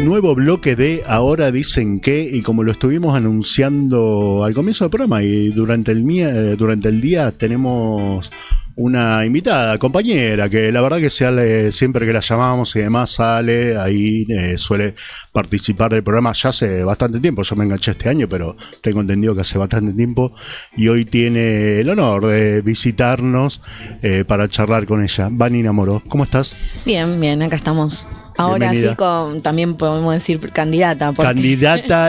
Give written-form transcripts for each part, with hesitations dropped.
Nuevo bloque de Ahora Dicen Que, y como lo estuvimos anunciando al comienzo del programa y durante el día tenemos una invitada, compañera, que la verdad que siempre que la llamamos y demás sale, ahí suele participar del programa ya hace bastante tiempo. Yo me enganché este año, pero tengo entendido que hace bastante tiempo, y hoy tiene el honor de visitarnos para charlar con ella. Vanina Moro, ¿cómo estás? Bien, bien, acá estamos. Ahora Bienvenida. Sí, también podemos decir candidata.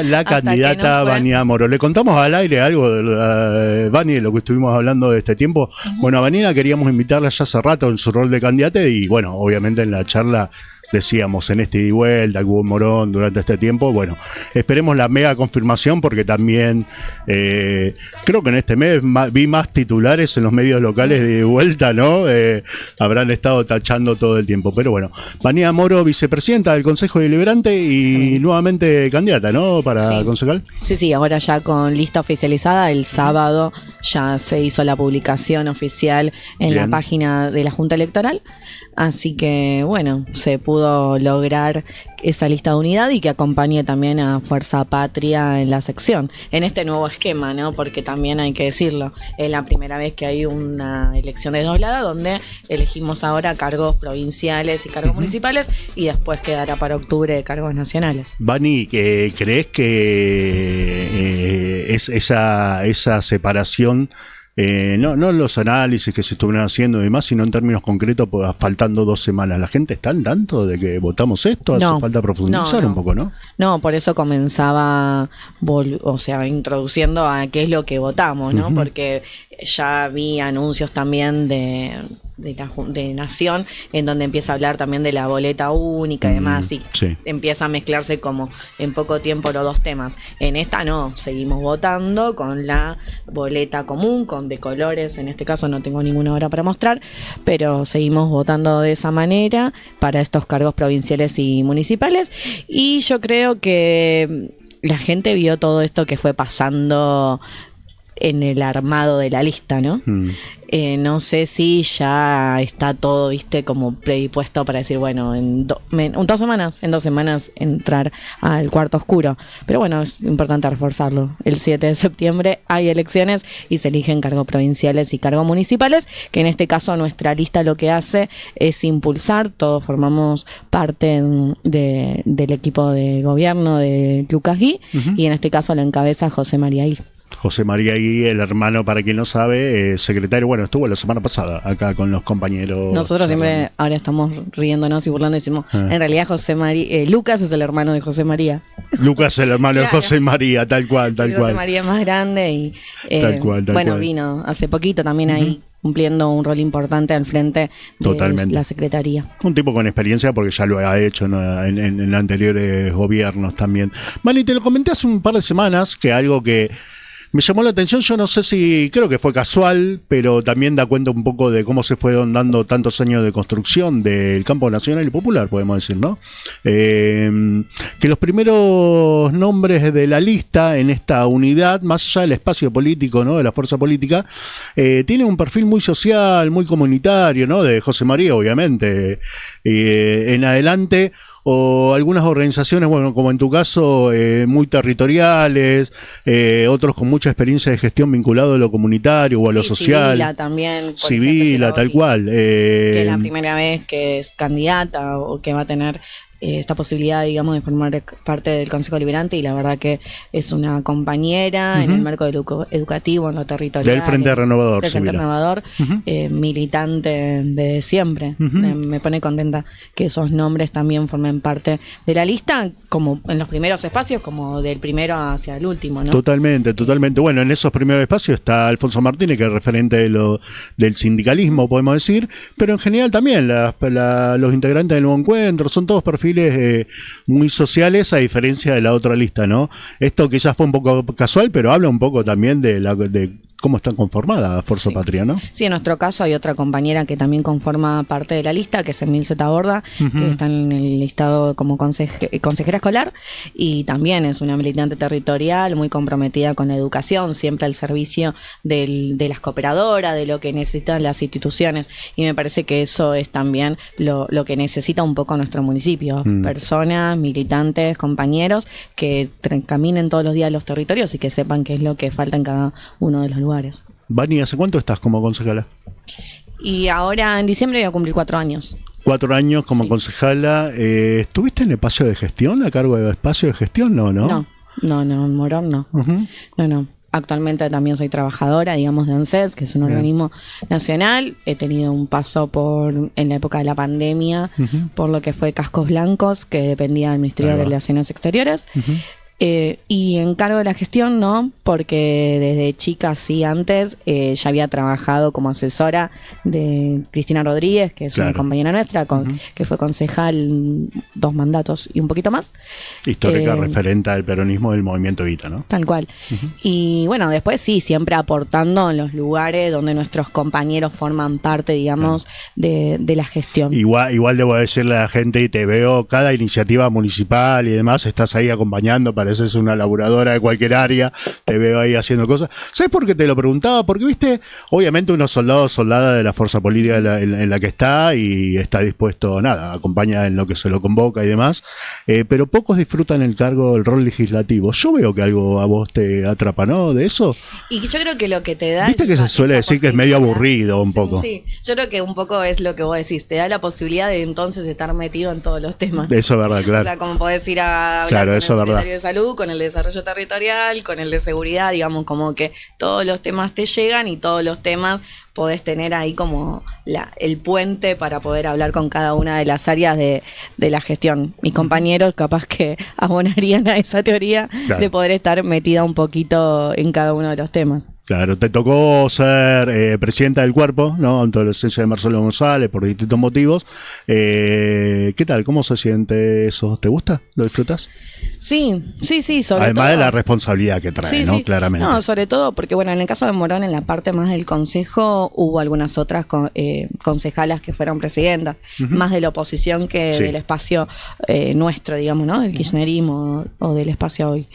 La candidata Vanina Moro. Le contamos al aire algo de Vani, de lo que estuvimos hablando de este tiempo. Bueno, a Vanina queríamos invitarla ya hace rato en su rol de candidata, y bueno, obviamente en la charla decíamos en este ida y vuelta que hubo Morón durante este tiempo. Bueno, esperemos la mega confirmación, porque también creo que en este mes vi más titulares en los medios locales de vuelta, ¿no? Habrán estado tachando todo el tiempo, pero bueno, Vanina Moro, vicepresidenta del Consejo Deliberante y nuevamente candidata, ¿no? Para concejal. Sí, ahora ya con lista oficializada. El sábado ya se hizo la publicación oficial en la página de la Junta Electoral, así que bueno, se pudo lograr esa lista de unidad y que acompañe también a Fuerza Patria en la sección, en este nuevo esquema, ¿no? Porque también hay que decirlo, es la primera vez que hay una elección desdoblada donde elegimos ahora cargos provinciales y cargos municipales, y después quedará para octubre cargos nacionales. Vani, ¿crees que es esa separación? No los análisis que se estuvieron haciendo y demás, sino en términos concretos, pues, faltando 2 semanas. ¿La gente está al tanto de que votamos esto? ¿Hace falta profundizar un poco, no? No, por eso comenzaba, introduciendo a qué es lo que votamos, ¿no? Porque ya vi anuncios también de Nación, en donde empieza a hablar también de la boleta única y demás, y empieza a mezclarse como en poco tiempo los dos temas. En esta no, seguimos votando con la boleta común, de colores. En este caso no tengo ninguna hora para mostrar, pero seguimos votando de esa manera para estos cargos provinciales y municipales. Y yo creo que la gente vio todo esto que fue pasando en el armado de la lista, ¿no? No sé si ya está todo, como predispuesto para decir, bueno, en 2 semanas entrar al cuarto oscuro. Pero bueno, es importante reforzarlo. El 7 de septiembre hay elecciones y se eligen cargos provinciales y cargos municipales, que en este caso nuestra lista lo que hace es impulsar. Todos formamos parte del equipo de gobierno de Lucas Gui, y en este caso lo encabeza José María Gui. José María Gui, el hermano, para quien no sabe, secretario, bueno, estuvo la semana pasada acá con los compañeros. Nosotros siempre ahora estamos riéndonos y burlando y decimos, en realidad Lucas es el hermano de José María. Lucas es el hermano de José María, tal cual. José María es más grande y tal cual. Vino hace poquito también ahí cumpliendo un rol importante al frente de la Secretaría. Un tipo con experiencia, porque ya lo ha hecho, ¿no? en anteriores gobiernos también. Mani, te lo comenté hace un par de semanas, que algo que me llamó la atención, yo no sé si, creo que fue casual, pero también da cuenta un poco de cómo se fueron dando tantos años de construcción del campo nacional y popular, podemos decir, ¿no? Que los primeros nombres de la lista en esta unidad, más allá del espacio político, ¿no? De la fuerza política, tiene un perfil muy social, muy comunitario, ¿no? De José María, obviamente. En adelante, o algunas organizaciones, bueno, como en tu caso, muy territoriales, otros con mucha experiencia de gestión vinculado a lo comunitario o a lo social. Civila también. Civila, tal cual. Que es la primera vez que es candidata o que va a tener esta posibilidad, digamos, de formar parte del Consejo Deliberante, y la verdad que es una compañera en el marco educativo, en lo territorial. Del Frente Renovador. Del Frente Renovador, militante de siempre. Me pone contenta que esos nombres también formen parte de la lista, como en los primeros espacios, como del primero hacia el último, ¿no? Totalmente. Bueno, en esos primeros espacios está Alfonso Martínez, que es referente del sindicalismo, podemos decir, pero en general también los integrantes del Nuevo Encuentro son todos perfiles muy sociales, a diferencia de la otra lista, ¿no? Esto quizás fue un poco casual, pero habla un poco también de cómo está conformada Fuerza Sí. Patria, ¿no? Sí, en nuestro caso hay otra compañera que también conforma parte de la lista, que es Emilce Taborda, que está en el listado como consejera escolar, y también es una militante territorial muy comprometida con la educación, siempre al servicio de las cooperadoras, de lo que necesitan las instituciones, y me parece que eso es también lo que necesita un poco nuestro municipio, personas, militantes, compañeros que caminen todos los días los territorios y que sepan qué es lo que falta en cada uno de los lugares. Vani, ¿hace cuánto estás como concejala? Y ahora en diciembre voy a cumplir 4 años. 4 años como Sí. concejala. ¿Estuviste en el espacio de gestión, a cargo del espacio de gestión? No, ¿no? No, en Morón no. Ujú. No. Actualmente también soy trabajadora, digamos, de ANSES, que es un organismo nacional. He tenido un paso en la época de la pandemia, por lo que fue Cascos Blancos, que dependía del Ministerio Ahí de va. Relaciones Exteriores. Y en cargo de la gestión no, porque desde chica, sí, antes ya había trabajado como asesora de Cristina Rodríguez, que es una Claro. compañera nuestra, que fue concejal 2 mandatos y un poquito más. Histórica referente al peronismo del movimiento Evita, ¿no? Tal cual. Y bueno, después sí, siempre aportando en los lugares donde nuestros compañeros forman parte, digamos, de la gestión. Igual debo decirle a la gente, y te veo cada iniciativa municipal y demás, estás ahí acompañando, pareces una laburadora de cualquier área, te veo ahí haciendo cosas. ¿Sabes por qué te lo preguntaba? Porque, viste, obviamente uno soldado o soldada de la fuerza política en la que está y está dispuesto, nada, acompaña en lo que se lo convoca y demás, pero pocos disfrutan el cargo, el rol legislativo. Yo veo que algo a vos te atrapa, ¿no? De eso. Y yo creo que lo que te da... Viste que se suele decir que es medio aburrido un poco. Sí, yo creo que un poco es lo que vos decís, te da la posibilidad de entonces estar metido en todos los temas. Eso es verdad, claro. O sea, como podés ir a hablar Claro, con eso el es verdad. secretario de Salud, con el de Desarrollo Territorial, con el de Seguridad, digamos, como que todos los temas te llegan y todos los temas podés tener ahí como el puente para poder hablar con cada una de las áreas de la gestión. Mis compañeros capaz que abonarían a esa teoría Claro. de poder estar metida un poquito en cada uno de los temas. Claro, te tocó ser presidenta del cuerpo, ¿no? Ante la ausencia de Marcelo González por distintos motivos. ¿Qué tal? ¿Cómo se siente eso? ¿Te gusta? ¿Lo disfrutas? Sí, sobre Además todo. de la responsabilidad que trae, ¿no? Claramente. No, sobre todo porque, bueno, en el caso de Morón, en la parte más del consejo, hubo algunas otras concejalas que fueron presidentas, más de la oposición que Sí. del espacio nuestro, digamos, ¿no? Del kirchnerismo o del espacio hoy.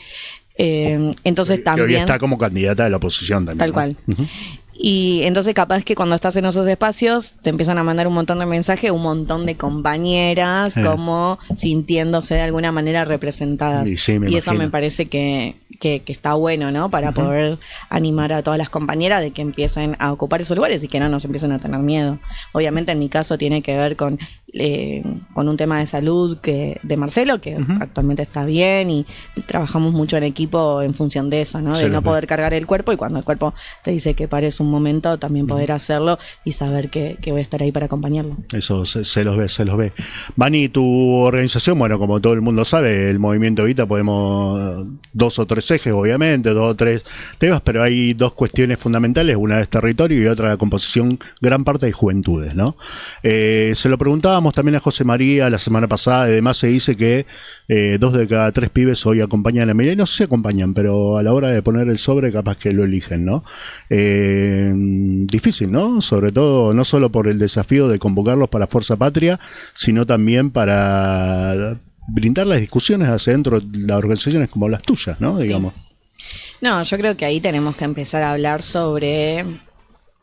Entonces Que también... hoy está como candidata de la oposición también. Tal ¿no? cual. Y entonces capaz que cuando estás en esos espacios te empiezan a mandar un montón de mensajes, un montón de compañeras como sintiéndose de alguna manera representadas. Y sí, me y eso imagino. me parece que está bueno, ¿no? Para poder animar a todas las compañeras de que empiecen a ocupar esos lugares y que no nos empiecen a tener miedo. Obviamente en mi caso tiene que ver con un tema de salud de Marcelo, que actualmente está bien y trabajamos mucho en equipo en función de eso, ¿no? Se De los no ve. poder cargar el cuerpo y cuando el cuerpo te dice que pares un momento, también poder hacerlo y saber que voy a estar ahí para acompañarlo. Eso se los ve, se los ve. Vani, tu organización, bueno, como todo el mundo sabe, el movimiento Evita, podemos 2 o 3 ejes, obviamente, 2 o 3 temas, pero hay 2 cuestiones fundamentales, una es territorio y otra la composición, gran parte de juventudes, ¿no? Se lo preguntábamos también a José María la semana pasada, además se dice que 2 de cada 3 pibes hoy acompañan a Milei, no sé si acompañan, pero a la hora de poner el sobre capaz que lo eligen, ¿no? Difícil, ¿no? Sobre todo, no solo por el desafío de convocarlos para Fuerza Patria, sino también para brindar las discusiones hacia dentro de las organizaciones como las tuyas, ¿no? Digamos. No, yo creo que ahí tenemos que empezar a hablar sobre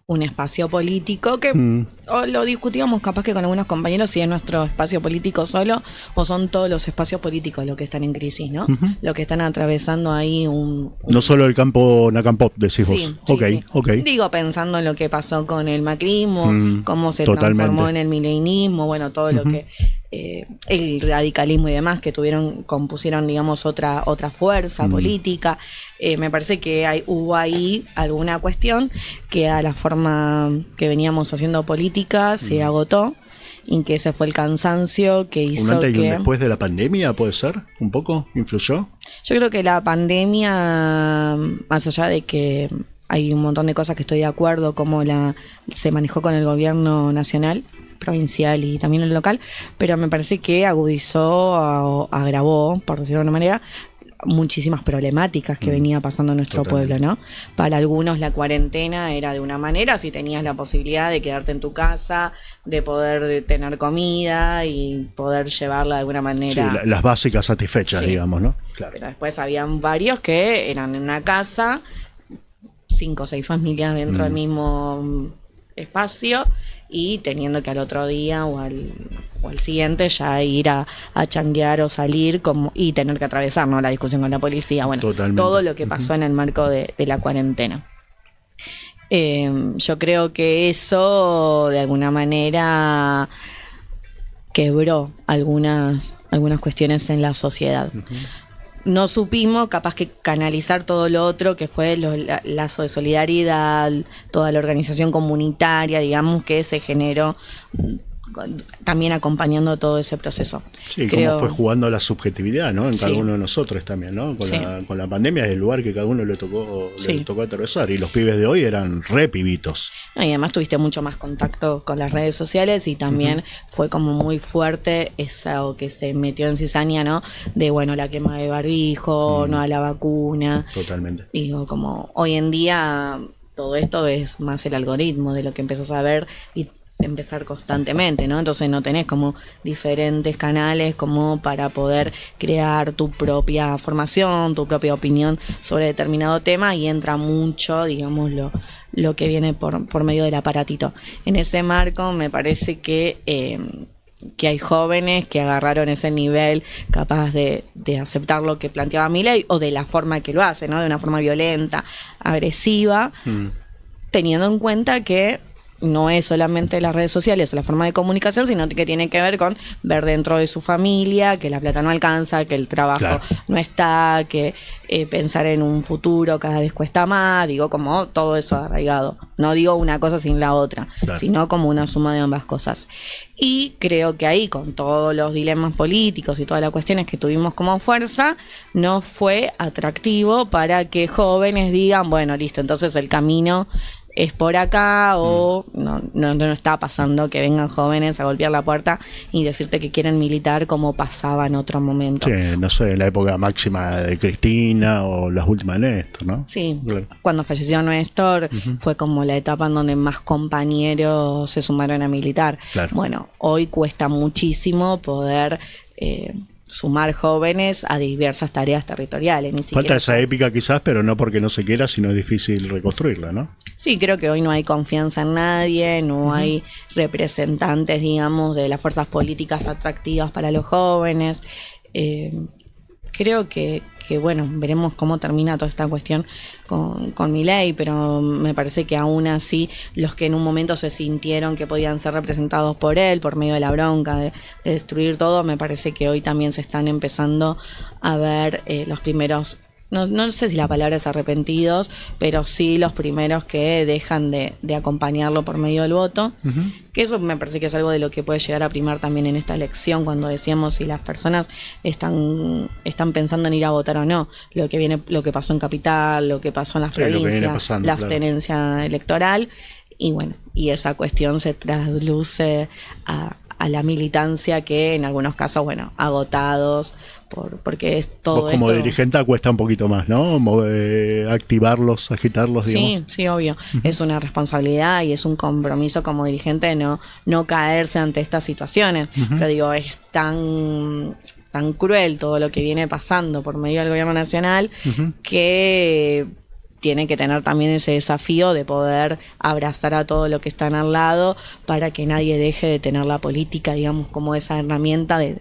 un espacio político que o lo discutíamos capaz que con algunos compañeros si es nuestro espacio político solo o son todos los espacios políticos los que están en crisis, ¿no? Los que están atravesando ahí No solo el campo Nacampop, decís vos. Sí, Ok, sí. ok. Digo, pensando en lo que pasó con el macrismo, cómo se Totalmente. transformó en el mileinismo, bueno, todo lo que el radicalismo y demás que compusieron, digamos, otra fuerza política. Me parece que hubo ahí alguna cuestión que a la forma que veníamos haciendo política se agotó y que ese fue el cansancio que ¿Un hizo antes y un que... después de la pandemia puede ser? ¿Un poco? ¿Influyó? Yo creo que la pandemia, más allá de que hay un montón de cosas que estoy de acuerdo, como se manejó con el gobierno nacional, provincial y también el local, pero me parece que agudizó o agravó, por decirlo de una manera, muchísimas problemáticas que venía pasando en nuestro pueblo, ¿no? Para algunos la cuarentena era de una manera, si tenías la posibilidad de quedarte en tu casa, de poder tener comida y poder llevarla de alguna manera. Sí, las básicas satisfechas, digamos, ¿no? Claro. Pero después habían varios que eran en una casa, 5 o 6 familias dentro del mismo espacio, y teniendo que al otro día o al siguiente ya ir a changuear o salir y tener que atravesar, ¿no?, la discusión con la policía. Bueno, totalmente. Todo lo que pasó en el marco de la cuarentena. Yo creo que eso de alguna manera quebró algunas cuestiones en la sociedad. No supimos capaz que canalizar todo lo otro que fue el lazo de solidaridad, toda la organización comunitaria, digamos, que se generó también acompañando todo ese proceso. Sí, cómo fue jugando la subjetividad, ¿no? En cada uno de nosotros también, ¿no? Con la pandemia es el lugar que cada uno le tocó atravesar, y los pibes de hoy eran re pibitos. Y además tuviste mucho más contacto con las redes sociales y también fue como muy fuerte eso que se metió en cizaña, ¿no? De, bueno, la quema de barbijo, no a la vacuna. Totalmente. Digo, como hoy en día todo esto es más el algoritmo de lo que empezás a ver y empezar constantemente, ¿no? Entonces no tenés como diferentes canales como para poder crear tu propia formación, tu propia opinión sobre determinado tema, y entra mucho, digamos, lo que viene por medio del aparatito. En ese marco me parece que hay jóvenes que agarraron ese nivel capaz de aceptar lo que planteaba Milei, o de la forma que lo hace, ¿no? De una forma violenta, agresiva, teniendo en cuenta que no es solamente las redes sociales o la forma de comunicación, sino que tiene que ver con ver dentro de su familia que la plata no alcanza, que el trabajo no está, que pensar en un futuro cada vez cuesta más, digo, como todo eso arraigado. No digo una cosa sin la otra, sino como una suma de ambas cosas. Y creo que ahí, con todos los dilemas políticos y todas las cuestiones que tuvimos como fuerza, no fue atractivo para que jóvenes digan, bueno, listo, entonces el camino es por acá, o no está pasando que vengan jóvenes a golpear la puerta y decirte que quieren militar como pasaba en otro momento. Sí, no sé, la época máxima de Cristina o las últimas de Néstor, ¿no? Sí, cuando falleció Néstor fue como la etapa en donde más compañeros se sumaron a militar. Bueno, hoy cuesta muchísimo poder sumar jóvenes a diversas tareas territoriales. Falta esa épica quizás, pero no porque no se quiera, sino es difícil reconstruirla, ¿no? Sí, creo que hoy no hay confianza en nadie, no hay representantes, digamos, de las fuerzas políticas atractivas para los jóvenes. Creo que bueno, veremos cómo termina toda esta cuestión con Milei, pero me parece que aún así los que en un momento se sintieron que podían ser representados por él, por medio de la bronca, de destruir todo, me parece que hoy también se están empezando a ver los primeros, no sé si la palabra es arrepentidos, pero sí los primeros que dejan de acompañarlo por medio del voto, que eso me parece que es algo de lo que puede llegar a primar también en esta elección, cuando decíamos si las personas están pensando en ir a votar o no, lo que pasó en Capital, lo que pasó en las provincias, la abstenencia electoral, y bueno, y esa cuestión se trasluce a la militancia, que en algunos casos, bueno, agotados, porque es todo. Vos como dirigente cuesta un poquito más, ¿no? Activarlos, agitarlos, digamos. Sí, obvio. Es una responsabilidad y es un compromiso como dirigente no caerse ante estas situaciones. Pero digo, es tan cruel todo lo que viene pasando por medio del gobierno nacional, que tiene que tener también ese desafío de poder abrazar a todo lo que están al lado, para que nadie deje de tener la política, digamos, como esa herramienta de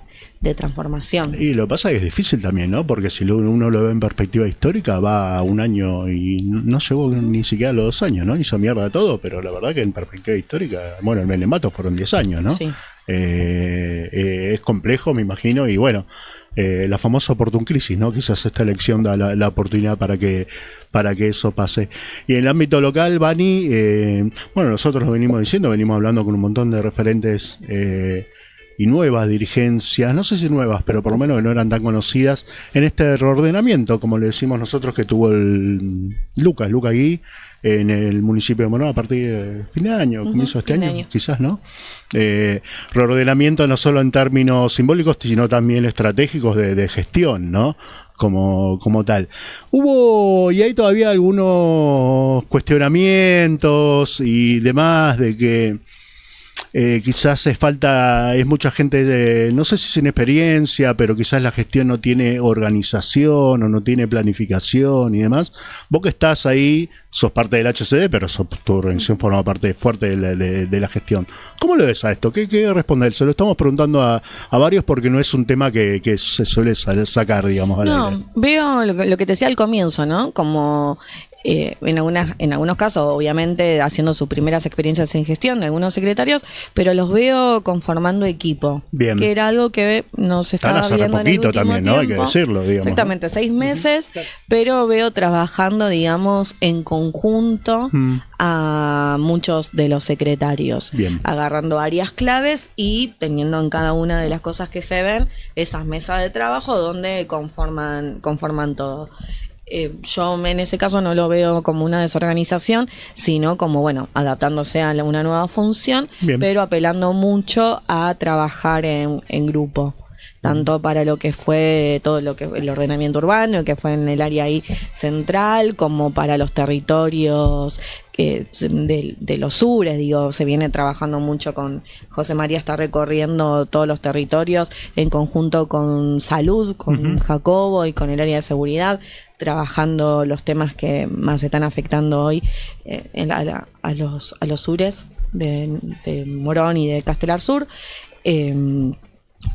transformación. Y lo que pasa es que es difícil también, ¿no? Porque si uno lo ve en perspectiva histórica, va a un año y no llegó ni siquiera a los 2 años, ¿no? Hizo mierda de todo, pero la verdad que en perspectiva histórica, bueno, el Menemato fueron 10 años, ¿no? Sí. Es complejo, me imagino, y bueno, la famosa oportun crisis, ¿no? Quizás esta elección da la oportunidad para que eso pase. Y en el ámbito local, Bani, bueno, nosotros lo venimos hablando con un montón de referentes y nuevas dirigencias, no sé si nuevas, pero por lo menos que no eran tan conocidas, en este reordenamiento, como le decimos nosotros, que tuvo el Luca Gui en el municipio de Monó a partir de fin de año, comienzo de este año, quizás, ¿no? Reordenamiento no solo en términos simbólicos, sino también estratégicos de gestión, ¿no? como tal. Hubo, y hay todavía algunos cuestionamientos y demás de que quizás es mucha gente, no sé si sin experiencia, pero quizás la gestión no tiene organización o no tiene planificación y demás. Vos que estás ahí, sos parte del HCD, pero tu organización forma parte fuerte de la gestión. ¿Cómo lo ves a esto? ¿Qué responder? Se lo estamos preguntando a varios porque no es un tema que se suele sacar, digamos, al aire. Veo lo que te decía al comienzo, ¿no? Como en algunos casos, obviamente, haciendo sus primeras experiencias en gestión de algunos secretarios, pero los veo conformando equipo. Bien. Que era algo que nos estaba viendo en el último también, ¿no? Hay que decirlo, digamos. Exactamente, 6 meses, pero veo trabajando, digamos, en conjunto a muchos de los secretarios. Bien. Agarrando áreas claves y teniendo en cada una de las cosas que se ven esas mesas de trabajo donde conforman todo. Yo en ese caso no lo veo como una desorganización, sino como, bueno, adaptándose a una nueva función, Bien. pero apelando mucho a trabajar en grupo, tanto para lo que fue todo lo que el ordenamiento urbano, que fue en el área ahí central, como para los territorios de los sures, digo, se viene trabajando mucho con José María, está recorriendo todos los territorios en conjunto con salud, con Jacobo y con el área de seguridad, trabajando los temas que más están afectando hoy a los sures de Morón y de Castelar Sur.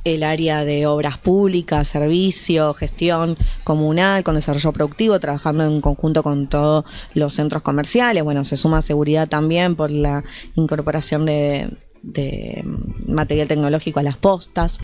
El área de obras públicas, servicio, gestión comunal, con desarrollo productivo, trabajando en conjunto con todos los centros comerciales. Bueno, se suma seguridad también por la incorporación de material tecnológico a las postas.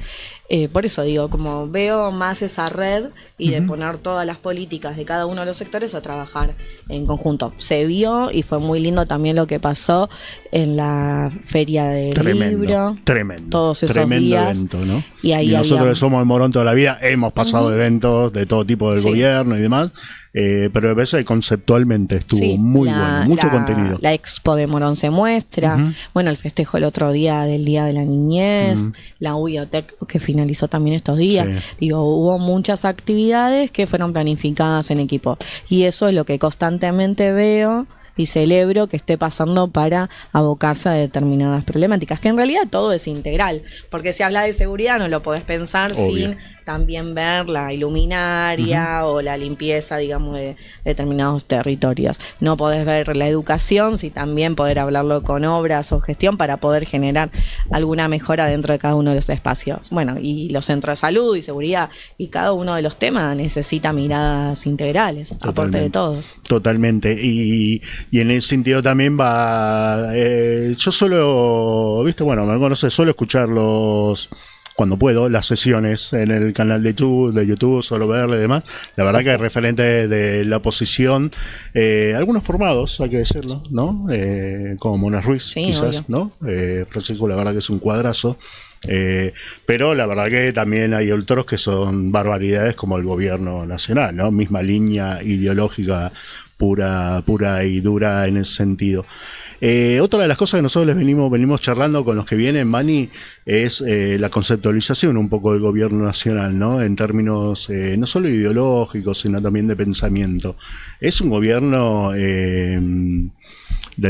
Por eso digo, como veo más esa red y de poner todas las políticas de cada uno de los sectores a trabajar en conjunto. Se vio y fue muy lindo también lo que pasó en la Feria del Libro. Tremendo. Todos esos tremendo días. evento, ¿no? Y ahí nosotros que somos de Morón toda la vida hemos pasado eventos de todo tipo del gobierno y demás. Pero me parece que conceptualmente estuvo muy bueno, mucho contenido. La expo de Morón se muestra, bueno, el festejo el otro día del Día de la Niñez, la UIOTEC que finalizó también estos días. Digo, hubo muchas actividades que fueron planificadas en equipo y eso es lo que constantemente veo y celebro que esté pasando para abocarse a determinadas problemáticas, que en realidad todo es integral, porque si hablas de seguridad no lo podés pensar sin también ver la iluminaria o la limpieza, digamos, de determinados territorios. No podés ver la educación sin también poder hablarlo con obras o gestión para poder generar alguna mejora dentro de cada uno de los espacios. Bueno, y los centros de salud y seguridad y cada uno de los temas necesita miradas integrales, aporte de todos. Totalmente. Y en ese sentido también va... yo suelo, ¿viste? Bueno, me conoces, suelo escucharlos cuando puedo, las sesiones en el canal de YouTube, solo verle y demás. La verdad que hay referentes de la oposición, algunos formados, hay que decirlo, ¿no? Como Mona Ruiz, quizás, obvio. ¿No? Francisco, la verdad que es un cuadrazo. Pero la verdad que también hay otros que son barbaridades como el gobierno nacional, ¿no? Misma línea ideológica pura y dura en ese sentido. Otra de las cosas que nosotros les venimos charlando con los que vienen, Mani, es la conceptualización un poco del gobierno nacional, ¿no? En términos no solo ideológicos, sino también de pensamiento. ¿Es un gobierno del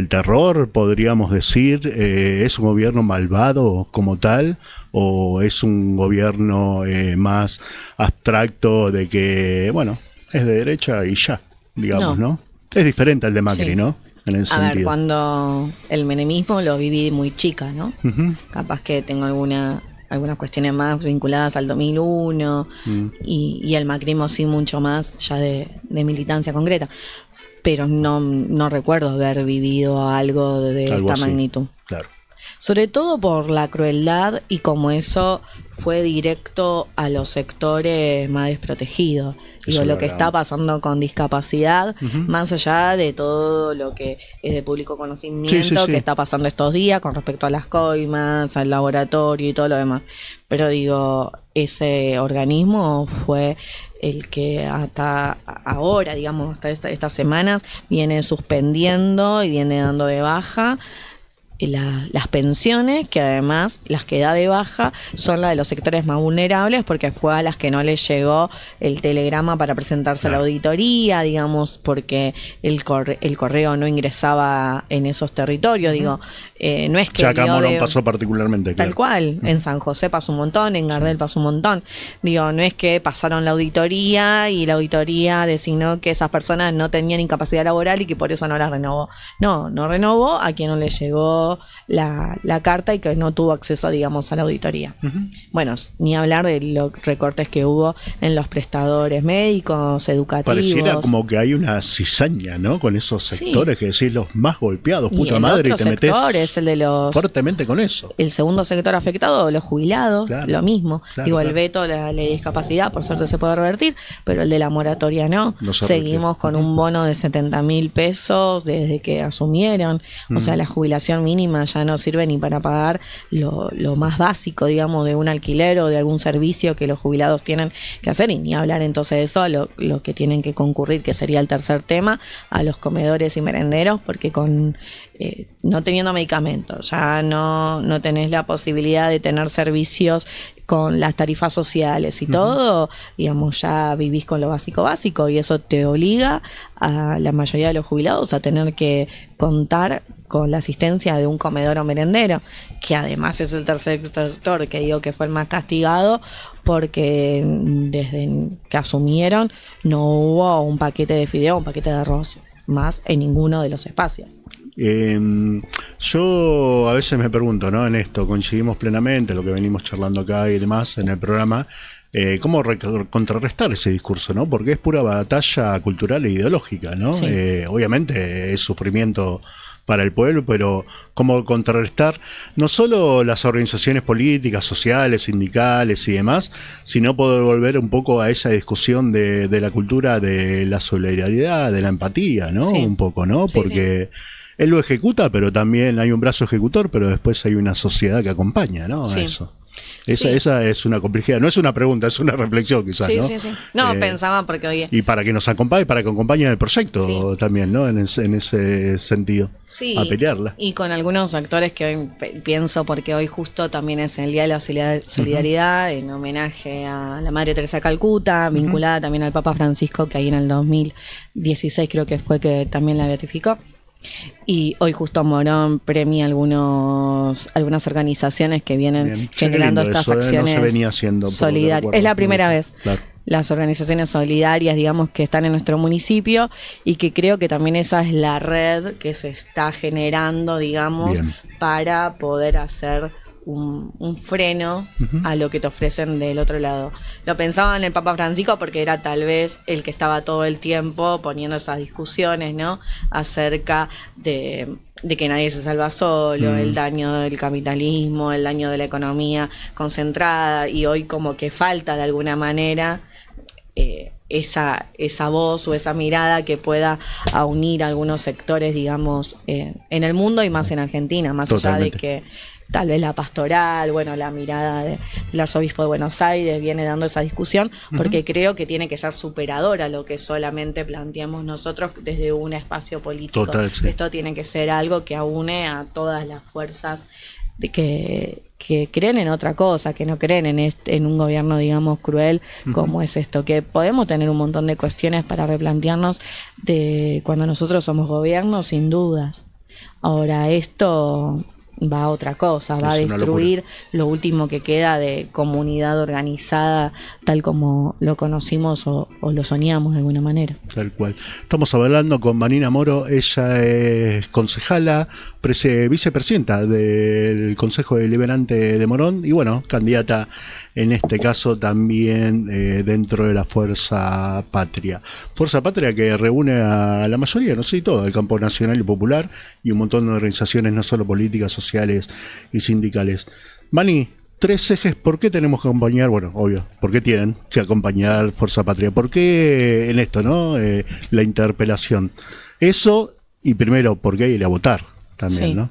terror, podríamos decir? ¿Es un gobierno malvado como tal? ¿O es un gobierno más abstracto de que, bueno, es de derecha y ya, digamos, ¿no? Es diferente al de Macri, ¿no? En ese sentido. Ver, cuando el menemismo lo viví muy chica, ¿no? Capaz que tengo algunas cuestiones más vinculadas al 2001 y el macrismo sí mucho más ya de militancia concreta. Pero no recuerdo haber vivido algo de esta magnitud. Claro. Sobre todo por la crueldad y como eso fue directo a los sectores más desprotegidos. Digo, lo que está pasando con discapacidad, más allá de todo lo que es de público conocimiento, que está pasando estos días con respecto a las coimas, al laboratorio y todo lo demás. Pero digo, ese organismo fue el que hasta ahora, digamos, hasta estas semanas, viene suspendiendo y viene dando de baja las pensiones, que además las que da de baja son las de los sectores más vulnerables, porque fue a las que no les llegó el telegrama para presentarse a la auditoría, digamos, porque el correo no ingresaba en esos territorios. Digo, no es que Chaca Morón pasó particularmente, tal cual, en San José pasó un montón, en Gardel pasó un montón. Digo, no es que pasaron la auditoría y la auditoría designó que esas personas no tenían incapacidad laboral y que por eso no las renovó. No renovó a quien no le llegó la carta y que no tuvo acceso, digamos, a la auditoría. Bueno, ni hablar de los recortes que hubo en los prestadores médicos, educativos. Pareciera como que hay una cizaña, ¿no? Con esos sectores que decís los más golpeados, puta madre, y te metés es el de los fuertemente con eso. El segundo sector afectado, los jubilados, lo mismo. Digo, el veto, la ley de discapacidad, por suerte se puede revertir, pero el de la moratoria no. Seguimos con un bono de 70.000 pesos desde que asumieron. O sea, la jubilación mínima ya no sirve ni para pagar lo más básico, digamos, de un alquiler o de algún servicio que los jubilados tienen que hacer, y ni hablar entonces de eso, lo que tienen que concurrir, que sería el tercer tema, a los comedores y merenderos, porque con no teniendo medicamentos, ya no tenés la posibilidad de tener servicios con las tarifas sociales y todo, digamos, ya vivís con lo básico, y eso te obliga a la mayoría de los jubilados a tener que contar con la asistencia de un comedor o merendero, que además es el tercer sector, que digo que fue el más castigado, porque desde que asumieron no hubo un paquete de fideo, un paquete de arroz más en ninguno de los espacios. Yo a veces me pregunto, ¿no? En esto coincidimos plenamente, lo que venimos charlando acá y demás en el programa, cómo contrarrestar ese discurso, ¿no? Porque es pura batalla cultural e ideológica, ¿no? Sí. Obviamente es sufrimiento para el pueblo, pero cómo contrarrestar no solo las organizaciones políticas, sociales, sindicales y demás, sino poder volver un poco a esa discusión de la cultura de la solidaridad, de la empatía, ¿no? Un poco, ¿no? Porque él lo ejecuta, pero también hay un brazo ejecutor, pero después hay una sociedad que acompaña, ¿no? A eso. Esa es una complejidad, no es una pregunta, es una reflexión quizás, ¿no? Sí. No, pensaba porque oye. Y para que nos acompañe, para que acompañen el proyecto también, ¿no? En ese sentido, a pelearla. Y con algunos actores que hoy pienso, porque hoy justo también es el Día de la Solidaridad, en homenaje a la Madre Teresa de Calcuta, vinculada también al Papa Francisco, que ahí en el 2016 creo que fue que también la beatificó. Y hoy justo Morón premia algunas organizaciones que vienen generando estas acciones. No se venía haciendo solidarias. Es la primera vez. Claro. Las organizaciones solidarias, digamos, que están en nuestro municipio, y que creo que también esa es la red que se está generando, digamos, para poder hacer un freno a lo que te ofrecen del otro lado. Lo pensaba en el Papa Francisco porque era tal vez el que estaba todo el tiempo poniendo esas discusiones, ¿no? Acerca de que nadie se salva solo, el daño del capitalismo, el daño de la economía concentrada, y hoy como que falta de alguna manera esa voz o esa mirada que pueda unir a algunos sectores, digamos, en el mundo y más en Argentina, más allá de que tal vez la pastoral, bueno, la mirada del arzobispo de Buenos Aires viene dando esa discusión, porque creo que tiene que ser superadora lo que solamente planteamos nosotros desde un espacio político. Esto tiene que ser algo que aúne a todas las fuerzas de que creen en otra cosa, que no creen en un gobierno, digamos, cruel como es esto, que podemos tener un montón de cuestiones para replantearnos de cuando nosotros somos gobierno, sin dudas. Ahora, esto va a otra cosa, va a destruir lo último que queda de comunidad organizada tal como lo conocimos o lo soñamos de alguna manera. Tal cual. Estamos hablando con Vanina Moro, ella es concejala, vicepresidenta del Consejo Deliberante de Morón y bueno, candidata en este caso también dentro de la Fuerza Patria. Fuerza Patria que reúne a la mayoría, no sé, todo el campo nacional y popular y un montón de organizaciones no solo políticas, sociales y sindicales. Mani, 3 ejes, ¿por qué tenemos que acompañar? Bueno, obvio, ¿por qué tienen que acompañar Fuerza Patria? ¿Por qué en esto, no? La interpelación. Eso, y primero, ¿por qué ir a votar? también, Sí. ¿no?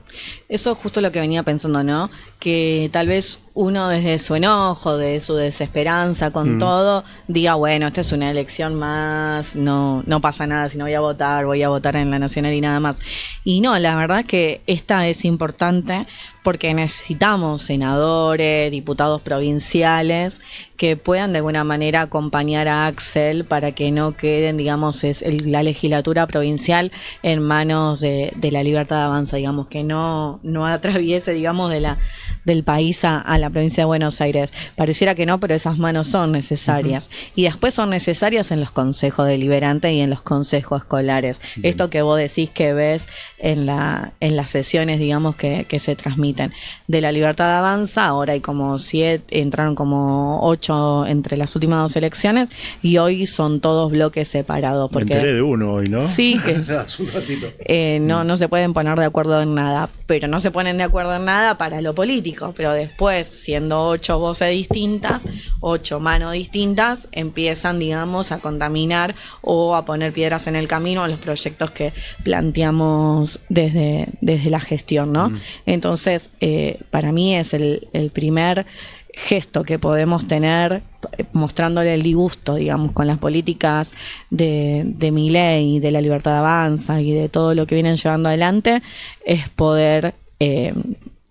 Eso es justo lo que venía pensando, ¿no? Que tal vez uno desde su enojo, de su desesperanza con todo, diga, bueno, esta es una elección más, no pasa nada si no voy a votar en la Nacional y nada más. Y no, la verdad es que esta es importante porque necesitamos senadores, diputados provinciales que puedan de alguna manera acompañar a Axel para que no queden, digamos, la legislatura provincial en manos de la Libertad Avanza, digamos, que no atraviese, digamos, del país a la provincia de Buenos Aires. Pareciera que no, pero esas manos son necesarias. Y después son necesarias en los consejos deliberantes y en los consejos escolares. Bien. Esto que vos decís que ves en las sesiones, digamos, que se transmiten. De la Libertad Avanza, ahora hay como 7, entraron como 8 entre las últimas 2 elecciones y hoy son todos bloques separados. Porque, me enteré de uno hoy, ¿no? Sí, que hace un ratito. No se pueden poner de acuerdo en nada, pero no se ponen de acuerdo en nada para lo político, pero después, siendo 8 voces distintas, 8 manos distintas, empiezan, digamos, a contaminar o a poner piedras en el camino a los proyectos que planteamos desde la gestión, ¿no? Entonces, para mí es el primer gesto que podemos tener mostrándole el disgusto, digamos, con las políticas de Milei, de la Libertad Avanza y de todo lo que vienen llevando adelante, es poder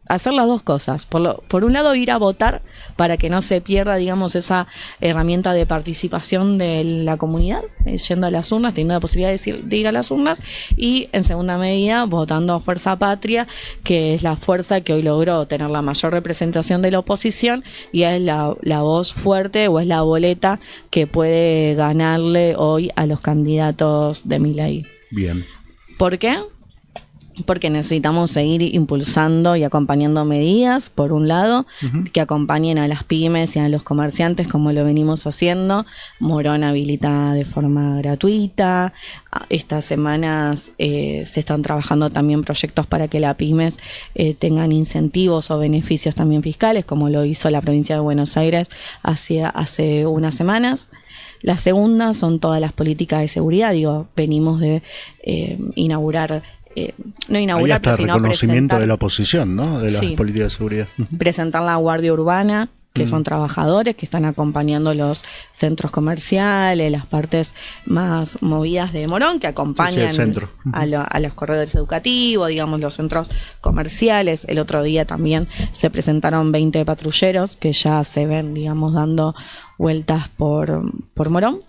hacer las dos cosas. Por un lado, ir a votar para que no se pierda, digamos, esa herramienta de participación de la comunidad, yendo a las urnas, teniendo la posibilidad de ir a las urnas, y en segunda medida, votando a Fuerza Patria, que es la fuerza que hoy logró tener la mayor representación de la oposición y es la voz fuerte o es la boleta que puede ganarle hoy a los candidatos de Milei. Bien. ¿Por qué? Porque necesitamos seguir impulsando y acompañando medidas, por un lado, que acompañen a las pymes y a los comerciantes como lo venimos haciendo. Morón habilita de forma gratuita. Estas semanas se están trabajando también proyectos para que las pymes tengan incentivos o beneficios también fiscales, como lo hizo la provincia de Buenos Aires hace unas semanas. La segunda son todas las políticas de seguridad. Venimos de inaugurar... no inaugurar, ahí hasta sino reconocimiento de la oposición, ¿no? De las políticas de seguridad. Presentar la Guardia Urbana, que son trabajadores que están acompañando los centros comerciales, las partes más movidas de Morón, que acompañan a los corredores educativos, digamos, los centros comerciales. El otro día también se presentaron 20 patrulleros que ya se ven, digamos, dando vueltas por Morón.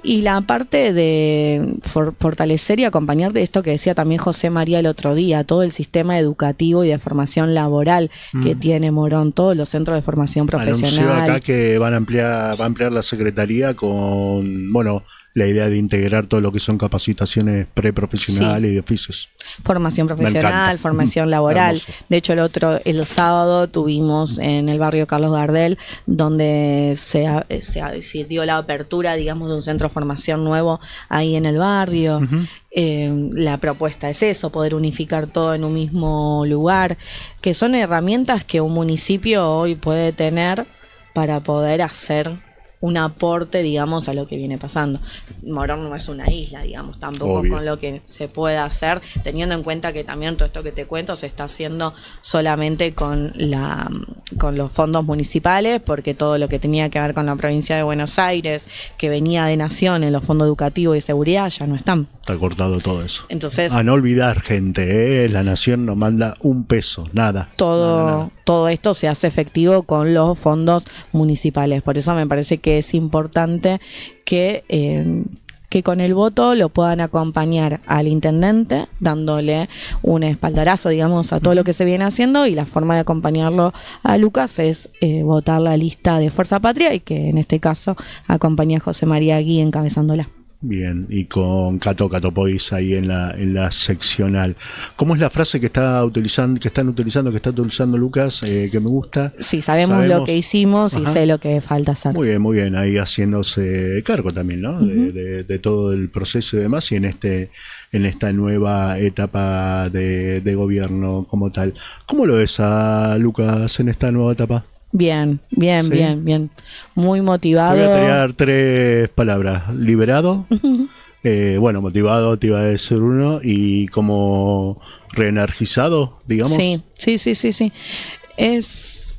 Y la parte de fortalecer y acompañar de esto que decía también José María el otro día, todo el sistema educativo y de formación laboral que tiene Morón, todos los centros de formación profesional. Anunció acá que va a ampliar la secretaría con, la idea de integrar todo lo que son capacitaciones preprofesionales y de oficios. Formación profesional, formación laboral. De hecho, el sábado tuvimos en el barrio Carlos Gardel, donde se dio la apertura, digamos, de un centro de formación nuevo ahí en el barrio. La propuesta es eso, poder unificar todo en un mismo lugar, que son herramientas que un municipio hoy puede tener para poder hacer un aporte, digamos, a lo que viene pasando. Morón no es una isla, digamos, tampoco con lo que se puede hacer, teniendo en cuenta que también todo esto que te cuento se está haciendo solamente con los fondos municipales, porque todo lo que tenía que ver con la provincia de Buenos Aires, que venía de Nación en los fondos educativos y seguridad, ya no están. Está cortado todo eso. Entonces, a no olvidar, gente, la Nación no manda un peso, nada. Todo esto se hace efectivo con los fondos municipales. Por eso me parece que es importante que con el voto lo puedan acompañar al intendente, dándole un espaldarazo, digamos, a todo lo que se viene haciendo, y la forma de acompañarlo a Lucas es votar la lista de Fuerza Patria, y que en este caso acompaña a José María Gui encabezándola. Bien, y con Cato Pois ahí en la seccional. ¿Cómo es la frase que está utilizando Lucas, que me gusta? Sí, sabemos lo que hicimos. Ajá. Y sé lo que falta hacer. Muy bien, ahí haciéndose cargo también, ¿no? De todo el proceso y demás, y en esta nueva etapa de gobierno como tal. ¿Cómo lo ves a Lucas en esta nueva etapa? Bien. Muy motivado. Te voy a tirar 3 palabras: liberado, bueno, motivado, te iba a decir uno, y como reenergizado, digamos. Sí. Es...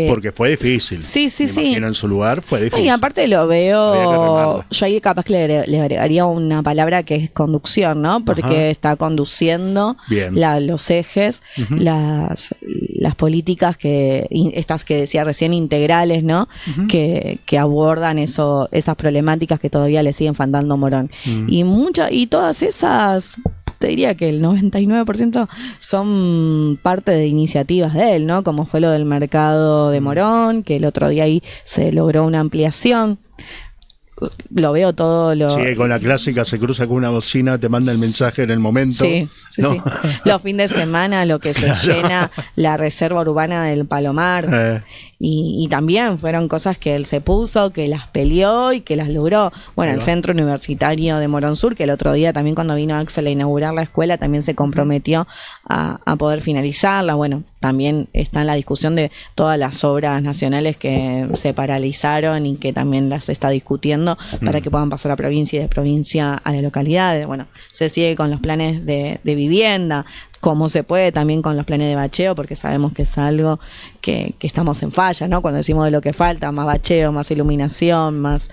porque fue difícil. Sí. Me imagino en su lugar fue difícil. Y aparte lo Había que veo, remarla. yo ahí capaz que le agregaría una palabra que es conducción, ¿no? Porque Ajá. está conduciendo Bien. los ejes, las políticas estas que decía recién, integrales, ¿no? Que abordan esas problemáticas que todavía le siguen faltando a Morón. Y todas esas, te diría que el 99% son parte de iniciativas de él, ¿no? Como fue lo del mercado de Morón, que el otro día ahí se logró una ampliación. Lo veo todo Sí, con la clásica se cruza con una bocina, te manda el mensaje en el momento. Sí. ¿no? Los fines de semana, lo que se llena la reserva urbana del Palomar. Y también fueron cosas que él se puso, que las peleó y que las logró. Bueno, el Centro Universitario de Morón Sur, que el otro día también cuando vino Axel a inaugurar la escuela, también se comprometió a poder finalizarla. Bueno, también está en la discusión de todas las obras nacionales que se paralizaron y que también las está discutiendo para que puedan pasar a provincia y de provincia a la localidad. Bueno, se sigue con los planes de vivienda, como se puede también con los planes de bacheo, porque sabemos que es algo que estamos en falla, ¿no? Cuando decimos de lo que falta, más bacheo, más iluminación, más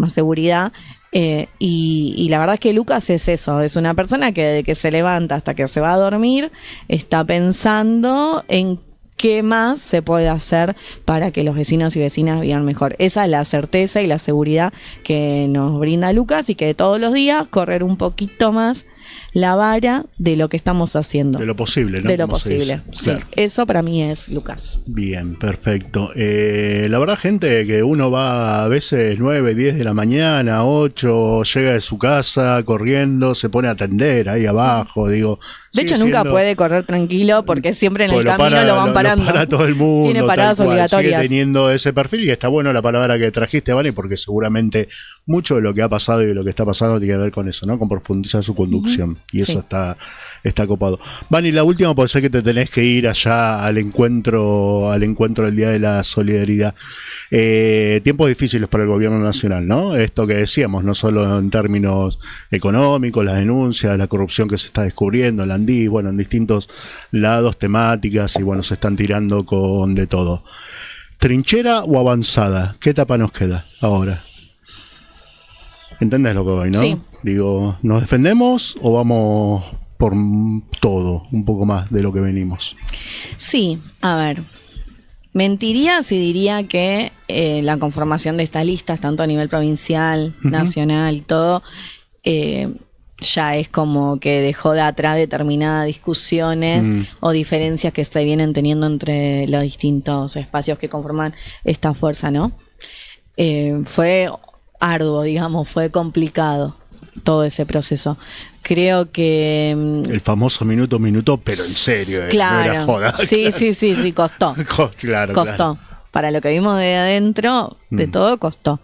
seguridad. Y la verdad es que Lucas es eso, es una persona que desde que se levanta hasta que se va a dormir está pensando en qué más se puede hacer para que los vecinos y vecinas vivan mejor. Esa es la certeza y la seguridad que nos brinda Lucas, y que todos los días correr un poquito más la vara de lo que estamos haciendo. De lo posible, ¿no? De lo Como se posible, dice. sí. Claro. Eso para mí es Lucas. Bien, perfecto. La verdad, gente, que uno va a veces 9, 10 de la mañana, 8, llega de su casa corriendo, se pone a atender ahí abajo, digo. De hecho, nunca puede correr tranquilo porque siempre en el Pues camino lo van parando. Lo para todo el mundo. Tiene paradas tal cual. obligatorias. Sigue teniendo ese perfil, y está bueno la palabra que trajiste, Vani, porque seguramente mucho de lo que ha pasado y de lo que está pasando tiene que ver con eso, ¿no? Con profundizar su conducción. Y eso está copado. Vani, la última, puede ser que te tenés que ir allá al encuentro del Día de la Solidaridad. Tiempos difíciles para el gobierno nacional, ¿no? Esto que decíamos, no solo en términos económicos, las denuncias, la corrupción que se está descubriendo, el Andí, bueno, en distintos lados, temáticas, y bueno, se están tirando con de todo. ¿Trinchera o avanzada? ¿Qué etapa nos queda ahora? ¿Entendés lo que voy, no? Sí. Digo, ¿nos defendemos o vamos por todo, un poco más de lo que venimos? Sí, a ver. Mentiría si diría que la conformación de estas listas, tanto a nivel provincial, nacional y todo, ya es como que dejó de atrás determinadas discusiones o diferencias que se vienen teniendo entre los distintos espacios que conforman esta fuerza, ¿no? Fue arduo, digamos, fue complicado todo ese proceso. Creo que... el famoso minuto, pero en serio, claro, no era joda. Sí, costó. Costó. Para lo que vimos de adentro, de todo costó.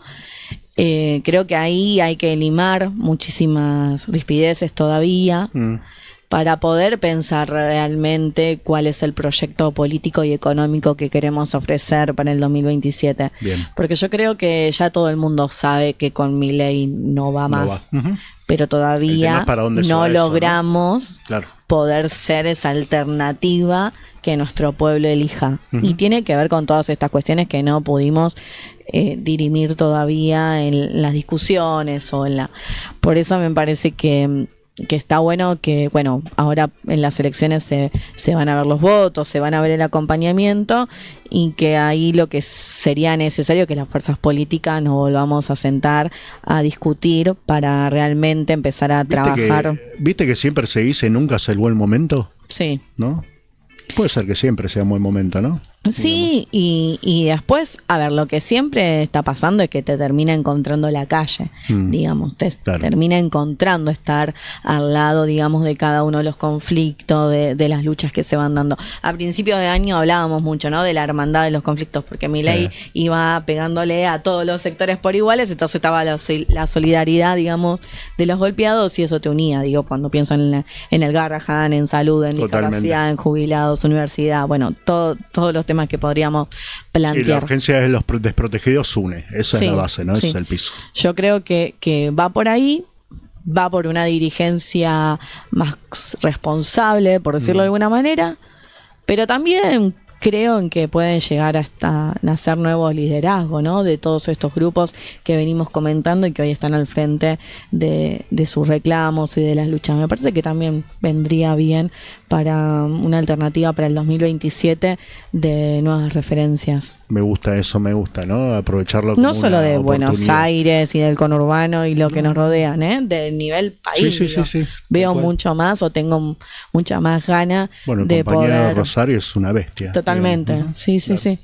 Creo que ahí hay que limar muchísimas rispideces todavía para poder pensar realmente cuál es el proyecto político y económico que queremos ofrecer para el 2027. Bien. Porque yo creo que ya todo el mundo sabe que con Milei no va más. Pero todavía no logramos, ¿no? Claro, poder ser esa alternativa que nuestro pueblo elija. Y tiene que ver con todas estas cuestiones que no pudimos dirimir todavía en las discusiones o en la... Por eso me parece que está bueno que, bueno, ahora en las elecciones se van a ver los votos, se van a ver el acompañamiento, y que ahí lo que sería necesario que las fuerzas políticas nos volvamos a sentar a discutir para realmente empezar a trabajar. ¿Viste que siempre se dice nunca es el buen momento? Sí. ¿No? Puede ser que siempre sea un buen momento, ¿no? Sí, y después, a ver, lo que siempre está pasando es que te termina encontrando la calle, digamos, termina encontrando estar al lado, digamos, de cada uno de los conflictos, de las luchas que se van dando. A principio de año hablábamos mucho, ¿no?, de la hermandad de los conflictos, porque Milei iba pegándole a todos los sectores por iguales, entonces estaba la solidaridad, digamos, de los golpeados, y eso te unía, digo, cuando pienso en el Garrahan, en salud, en discapacidad, en jubilados, universidad, bueno, todos los temas que podríamos plantear. Y la urgencia de los desprotegidos une, esa es la base, ¿no? Ese es el piso. Yo creo que va por ahí, va por una dirigencia más responsable, por decirlo de alguna manera, pero también creo en que pueden llegar hasta nacer nuevos liderazgos, ¿no? De todos estos grupos que venimos comentando y que hoy están al frente de sus reclamos y de las luchas. Me parece que también vendría bien para una alternativa para el 2027 de nuevas referencias. Me gusta eso, me gusta, ¿no? Aprovecharlo como no solo una de Buenos oportunidad. Aires y del conurbano y lo que nos rodean, ¿eh? Del nivel país. Sí, digo. sí. Veo Tal cual. mucho más o tengo mucha más gana Bueno, el de compañero de poder. Rosario es una bestia. Totalmente, digamos, ¿no? sí.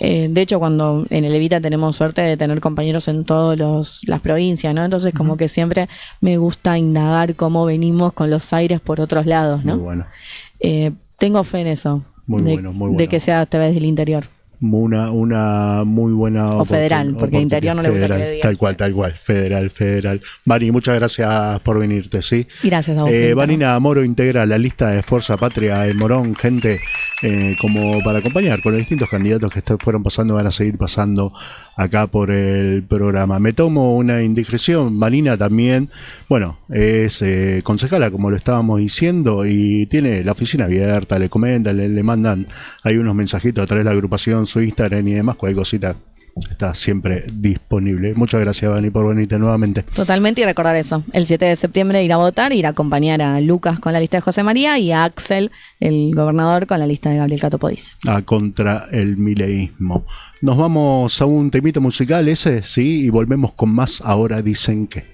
De hecho, cuando en el Evita tenemos suerte de tener compañeros en todas las provincias, ¿no? Entonces, como que siempre me gusta indagar cómo venimos con los aires por otros lados, ¿no? Muy bueno. Tengo fe en eso, Muy de, bueno, muy bueno. de que sea a través del interior. Una muy buena O federal, porque interior no le gusta que le digan. Tal cual, federal. Vani, muchas gracias por venirte, ¿sí? Gracias a vos. Vanina Moro integra la lista de Fuerza Patria en Morón, gente, como para acompañar con los distintos candidatos que fueron pasando, van a seguir pasando acá por el programa. Me tomo una indiscreción, Vanina también, bueno, es concejala, como lo estábamos diciendo, y tiene la oficina abierta, le comentan, le mandan, hay unos mensajitos a través de la agrupación, su Instagram y demás, cualquier cosita está siempre disponible. Muchas gracias, Vani, por venirte nuevamente. Totalmente, y recordar eso, el 7 de septiembre ir a votar, ir a acompañar a Lucas con la lista de José María y a Axel, el gobernador, con la lista de Gabriel Cato Podis. Contra el mileísmo. Nos vamos a un temito musical ese, sí, y volvemos con más Ahora Dicen Que.